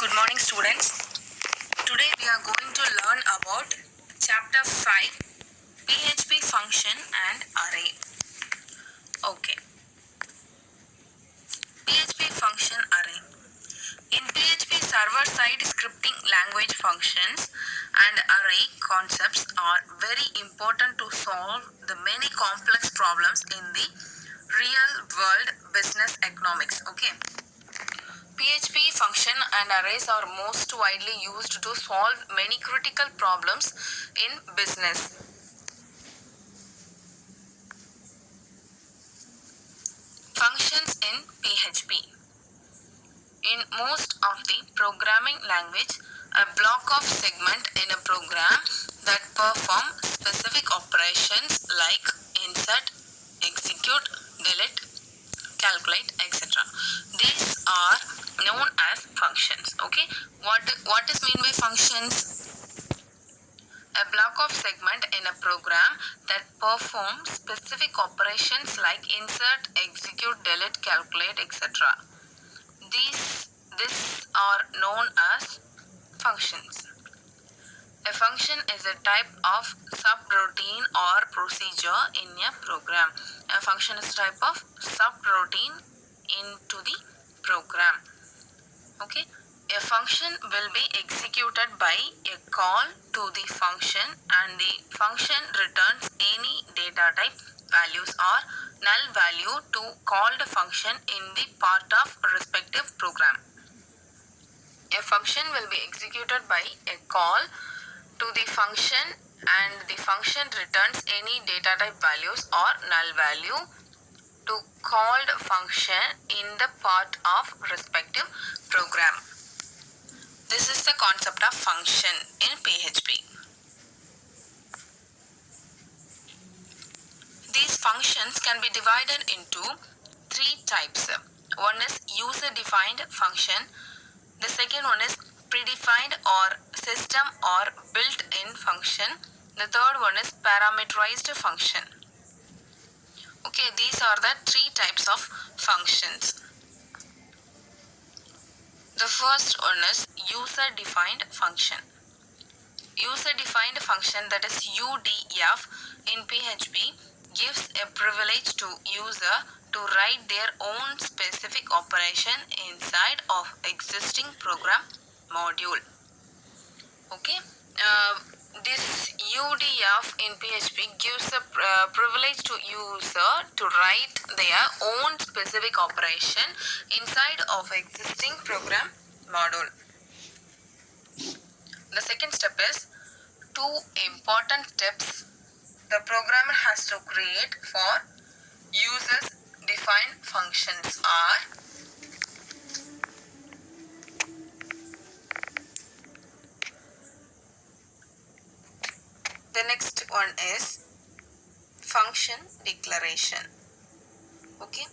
Good morning, students. Today we are going to learn about chapter 5, PHP function and array. Okay, PHP function array. In PHP, server-side scripting language functions and array concepts are very important to solve the many complex problems in the real-world business economics. Okay. PHP function and arrays are most widely used to solve many critical problems in business. Functions in PHP. In most of the programming language, a block of segment in a program that perform specific operations like insert, execute, delete, calculate, etc. These are known as functions. Okay, what is mean by functions? A block of segment in a program that performs specific operations like insert, execute, delete, calculate, etc. These are known as functions. A function is a type of subroutine or procedure in a program. A function is a type of subroutine into the program. Okay. A function will be executed by a call to the function and the function returns any data type, values or null value to called function in the part of respective program. A function will be executed by a call to the function and the function returns any data type values or null value to called function in the part of respective program. This is the concept of function in PHP. These functions can be divided into three types. One is user-defined function. The second one is predefined or system or built-in function. The third one is parameterized function. Okay, these are the three types of functions. The first one is user-defined function. User-defined function, that is UDF in PHP, gives a privilege to user to write their own specific operation inside of existing program module. Okay, this UDF in PHP gives a privilege to user to write their own specific operation inside of existing program module. The second step is two important steps the programmer has to create for users defined functions are the next one is function declaration. Okay,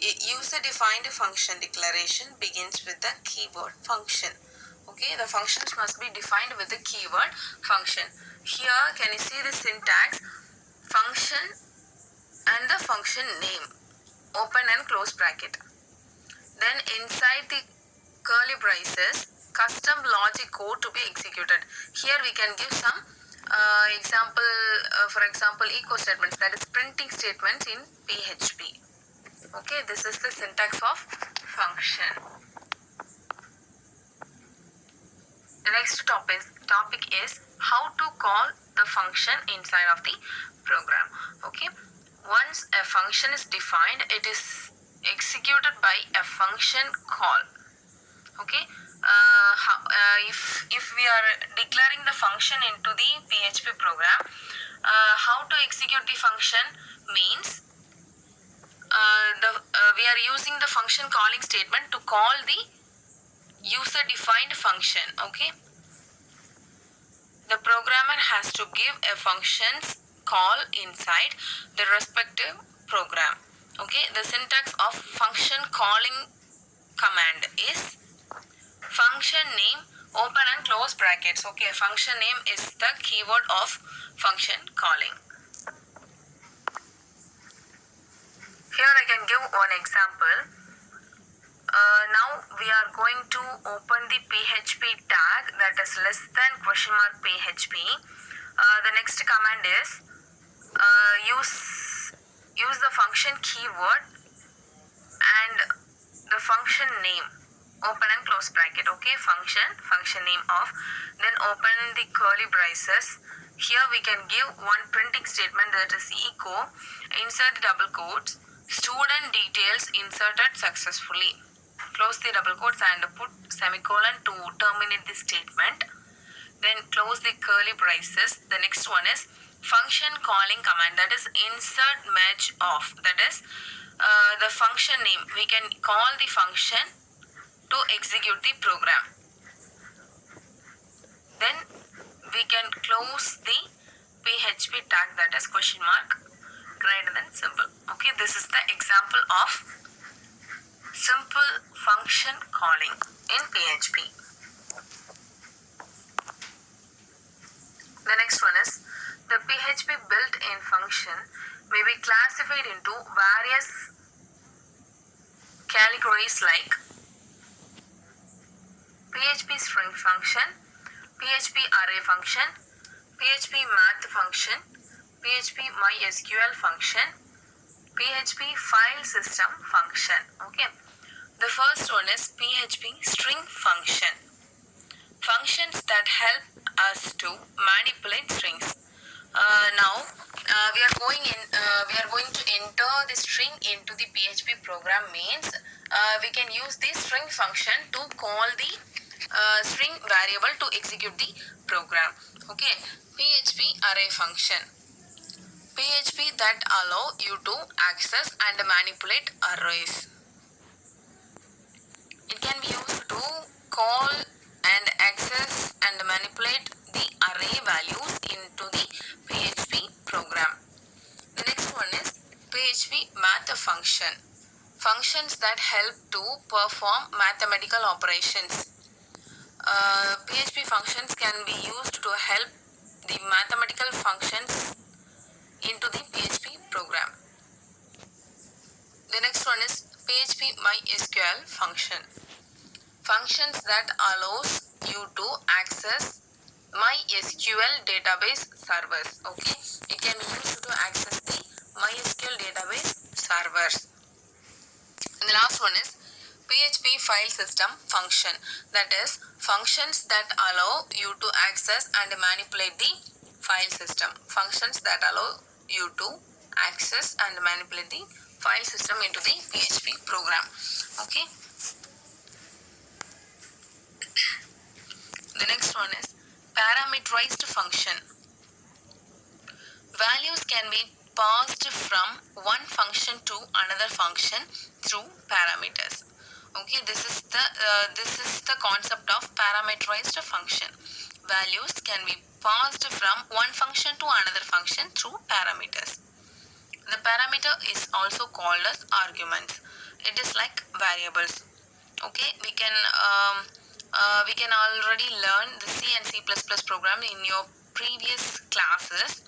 a user defined function declaration begins with the keyword function. Okay, the functions must be defined with the keyword function. Here can you see the syntax? Function and the function name, open and close bracket. Then inside the curly braces, custom logic code to be executed. Here we can give some for example echo statements, that is printing statements in PHP. Okay, this is the syntax of function. The next topic is how to call the function inside of the program. Okay, once a function is defined, it is executed by a function call. Okay, if we are declaring the function into the PHP program, how to execute the function means we are using the function calling statement to call the user defined function. Okay, the programmer has to give a function's call inside the respective program. Okay, the syntax of function calling command is function name, open and close brackets. Okay, function name is the keyword of function calling. Here I can give one example. Now we are going to open the PHP tag, that is less than question mark PHP. The next command is use the function keyword and the function name, open and close bracket. Okay, function name of, then open the curly braces. Here we can give one printing statement, that is echo, insert the double quotes, student details inserted successfully, close the double quotes and put semicolon to terminate the statement, then close the curly braces. The next one is function calling command, that is insert merge off, that is the function name. We can call the function to execute the program. Then we can close the PHP tag, that is question mark greater than symbol. Okay, this is the example of simple function calling in PHP. The next one is the PHP built-in function may be classified into various categories like PHP string function, PHP array function, PHP math function, PHP MySQL function, PHP file system function. Okay, the first one is PHP string function. Functions that help us to manipulate strings. Now we are going to enter the string into the PHP program. Means we can use this string function to call the string variable to execute the program. Okay, PHP array function. PHP that allow you to access and manipulate arrays. It can be used to call and access and manipulate the array values into the PHP program. The next one is PHP math function. Functions that help to perform mathematical operations. PHP functions can be used to help the mathematical functions into the PHP program. The next one is PHP MySQL function. Functions that allows you to access MySQL database servers. Okay, it can be used to access the MySQL database servers. And the last one is PHP file system function. That is functions that allow you to access and manipulate the file system. Functions that allow you to access and manipulate the file system into the PHP program. Okay. The next one is parameterized function. Values can be passed from one function to another function through parameters. Okay, this is the concept of parameterized function. Values can be passed from one function to another function through parameters. The parameter is also called as arguments. It is like variables. Okay, we can already learn the C and C++ program in your previous classes.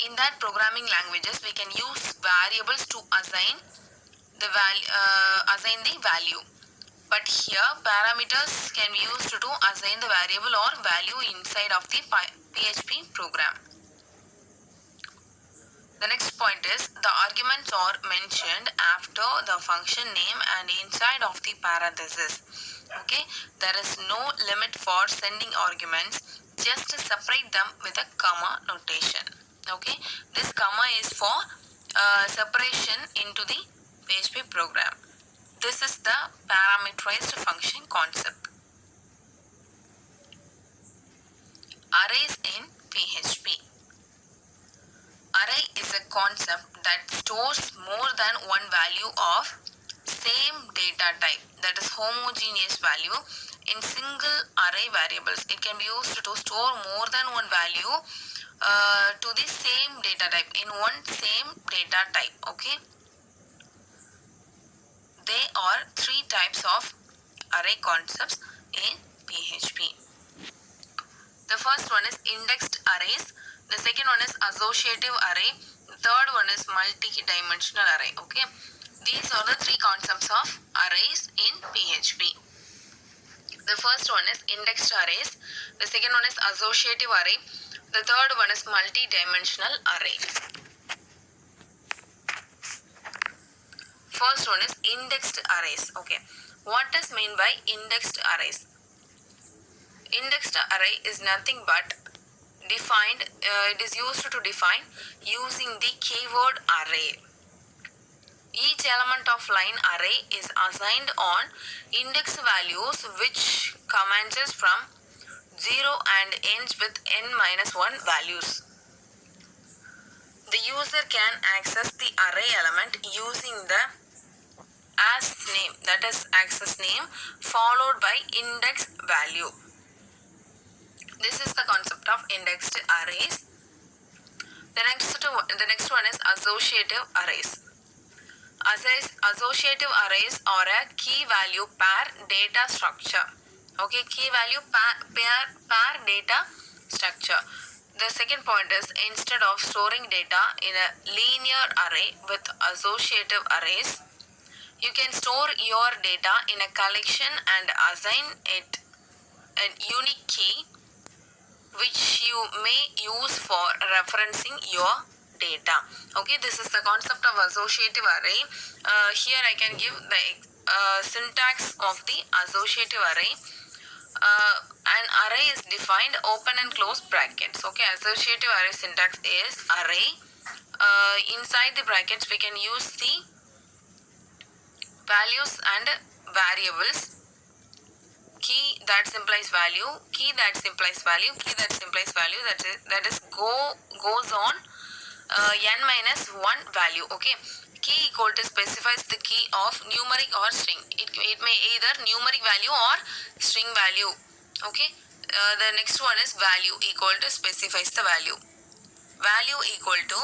In that programming languages, we can use variables to assign the value. But here, parameters can be used to assign the variable or value inside of the PHP program. The next point is the arguments are mentioned after the function name and inside of the parenthesis. Okay, there is no limit for sending arguments. Just separate them with a comma notation. Okay, this comma is for separation into the PHP program. This is the parameterized function concept. Arrays in PHP. Array is a concept that stores more than one value of same data type, that is homogeneous value, in single array variables. It can be used to store more than one value to the same data type, in one same data type. Okay, there are three types of array concepts in PHP. The first one is indexed arrays. The second one is associative array. The third one is multi-dimensional array. Okay, These are the three concepts of arrays in PHP. The first one is indexed arrays. The second one is associative array. The third one is multi-dimensional array. First one is indexed arrays. Okay. What is meant by indexed arrays? Indexed array is nothing but defined, it is used to define using the keyword array. Each element of line array is assigned on index values which commences from 0 and ends with n-1 values. The user can access the array element using the as name, that is access name, followed by index value. This is the concept of indexed arrays. The next one is associative arrays. Associative arrays are a key value pair data structure. Okay, key value pair data structure. The second point is instead of storing data in a linear array with associative arrays, you can store your data in a collection and assign it a unique key which you may use for referencing your data. Okay, this is the concept of associative array. Here I can give the syntax of the associative array. An array is defined open and close brackets. Okay, associative array syntax is array. Inside the brackets we can use the values and variables. Key that implies value, key that implies value, key that implies value, that is goes on n-1 value. Okay, key equal to specifies the key of numeric or string. It may either numeric value or string value. Okay, the next one is value equal to specifies the value. Value equal to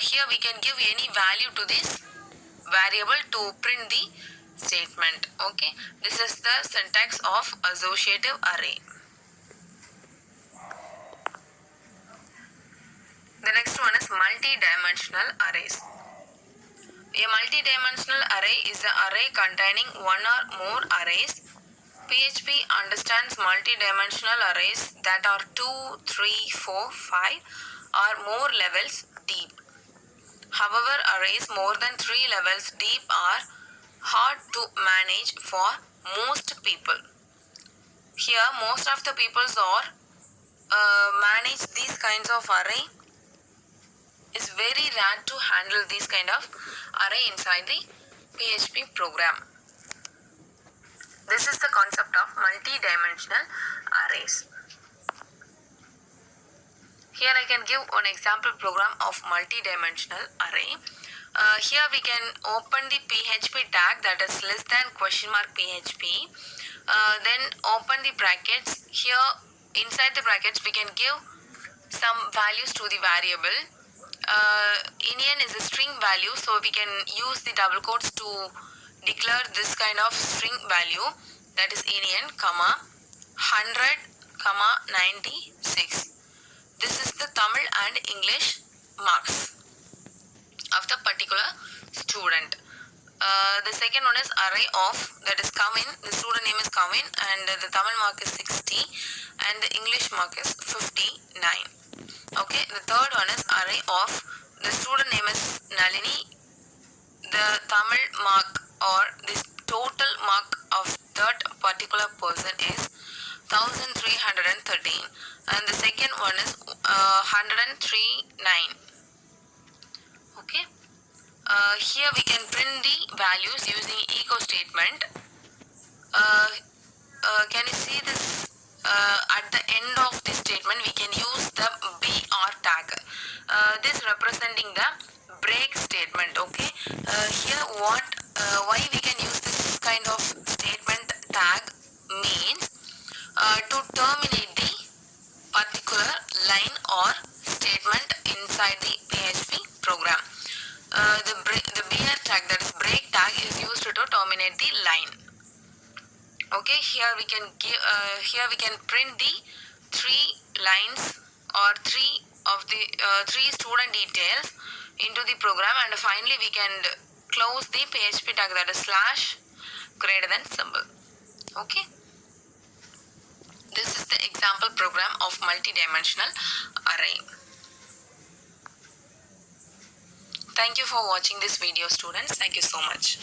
here we can give any value to this variable to print the statement. Okay, this is the syntax of associative array. The next one is multi-dimensional arrays. A multi-dimensional array is an array containing one or more arrays. PHP understands multi-dimensional arrays that are 2, 3, 4, 5 or more levels deep. However, arrays more than 3 levels deep are hard to manage for most people. Here, most of the peoples are manage these kinds of array. It's very rare to handle these kind of array inside the PHP program. This is the concept of multi-dimensional arrays. Here I can give one example program of multi-dimensional array. Here we can open the PHP tag, that is less than question mark PHP. Then open the brackets. Here inside the brackets we can give some values to the variable. Inian is a string value, so we can use the double quotes to declare this kind of string value, that is Inian, comma 100, comma 96. This is the Tamil and English marks of the particular student. The second one is array of, that is Kavin. The student name is Kavin and the Tamil mark is 60 and the English mark is 59. Okay, the third one is array of, the student name is Nalini. The Tamil mark or this total mark of that particular person is 1313 and the second one is 103.9. Okay, here we can print the values using echo statement. Can you see this? At the end of this statement we can use the BR tag. This representing the break statement. Okay, here why we can use this kind of statement tag means to terminate the particular line or statement inside the PHP program. The BR tag, that is break tag, is used to terminate the line. Okay, here we can give here we can print the 3 lines or 3 of the 3 student details into the program, and finally we can close the PHP tag, that is slash greater than symbol. Okay. This is the example program of multi-dimensional array. Thank you for watching this video, students. Thank you so much.